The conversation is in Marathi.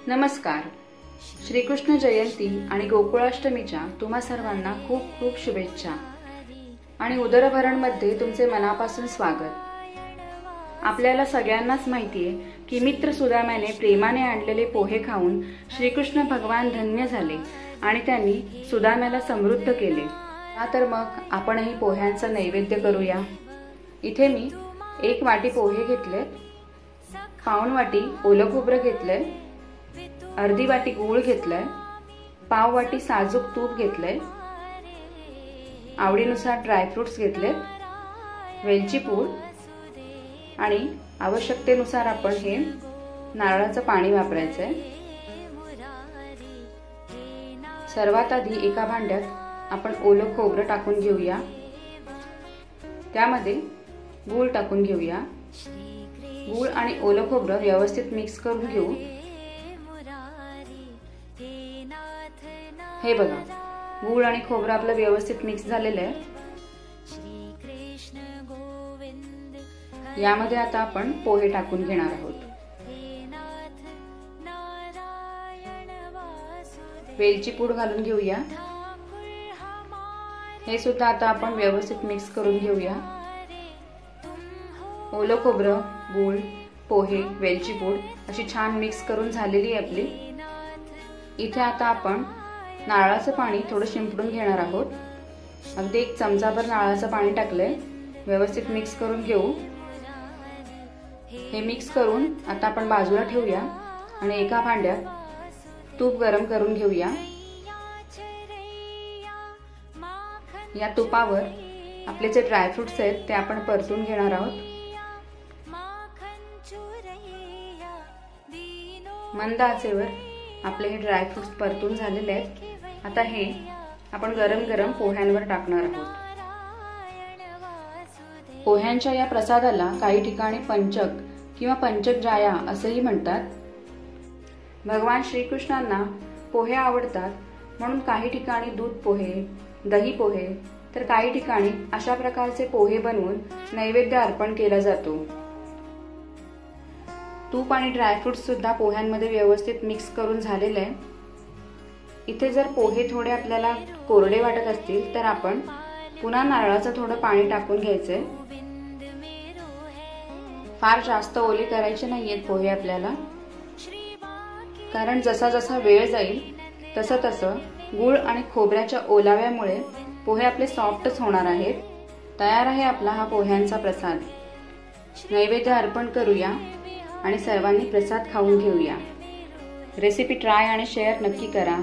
नमस्कार. श्रीकृष्ण जयंती आणि गोकुळाष्टमीच्या तुम्हा सर्वांना खूप खूप शुभेच्छा आणि उदरभरणमध्ये तुमचे मनापासून स्वागत. आपल्याला सगळ्यांनाच माहिती आहे की मित्र सुदाम्याने प्रेमाने आणलेले पोहे खाऊन श्रीकृष्ण भगवान धन्य झाले आणि त्यांनी सुदाम्याला समृद्ध केले. तर मग आपणही पोह्यांचा नैवेद्य करूया. इथे मी 1 वाटी पोहे घेतले, पाऊण वाटी ओलं खोबरं घेतलंय, अर्धी वाटी गूळ घेतलाय, पाव वाटी साजूक तूप घेतलंय, आवडीनुसार ड्रायफ्रुट्स घेतलेत, वेलची पूड आणि आवश्यकतेनुसार आपण हे नारळाचं पाणी वापरायचंय. सर्वात आधी एका भांड्यात आपण ओलं खोबरं टाकून घेऊया. त्यामध्ये गूळ टाकून घेऊया. गूळ आणि ओलं खोबरं व्यवस्थित मिक्स करून घेऊ. हे बघा, गूळ आणि खोबरं आपलं व्यवस्थित मिक्स झालेलं आहे. यामध्ये आता आपण पोहे टाकून घेणार आहोत. वेलची पूड घालून घेऊया. हे सुद्धा आता आपण व्यवस्थित मिक्स करून घेऊया. ओलं खोबरं, गूळ, पोहे, वेलची पूड अशी छान मिक्स करून झालेली आहे आपली. इथे आता आपण नारळाचं पाणी थोडं शिंपडून घेणार आहोत. अगदी 1 चमचाभर नारळाचं पाणी टाकलंय. व्यवस्थित मिक्स करून घेऊ. हे मिक्स करून आता आपण बाजूला ठेवूया आणि एका भांड्यात तूप गरम करून घेऊया. या तुपावर आपले जे ड्रायफ्रुट्स आहेत ते आपण परतून घेणार आहोत. मंद आचेवर आपले हे ड्रायफ्रुट्स परतून झालेले आहेत. आता हे आपण गरम गरम पोह्यांवर टाकणार आहोत. पोह्यांच्या या प्रसादाला काही ठिकाणी पंचक किंवा पंचक जाया असेही म्हणतात. भगवान श्रीकृष्णांना पोहे आवडतात म्हणून काही ठिकाणी दूध पोहे, दही पोहे, तर काही ठिकाणी अशा प्रकारचे पोहे बनवून नैवेद्य अर्पण केला जातो. तूप आणि ड्रायफ्रुट्स सुद्धा पोह्यांमध्ये व्यवस्थित मिक्स करून झालेले आहे. इथे जर पोहे थोडे आपल्याला कोरडे वाटत असतील तर आपण पुन्हा नारळाचं थोडं पाणी टाकून घ्यायचंय. फार जास्त ओले करायचे नाहीयेत पोहे आपल्याला, कारण जसा जसा वेळ जाईल तसं तसं गूळ आणि खोबऱ्याच्या ओलाव्यामुळे पोहे आपले सॉफ्टच होणार आहेत. तयार आहे आपला हा पोह्यांचा प्रसाद. नैवेद्य अर्पण करूया आणि सर्वांनी प्रसाद खाऊन घेऊया. रेसिपी ट्राय आणि शेअर नक्की करा.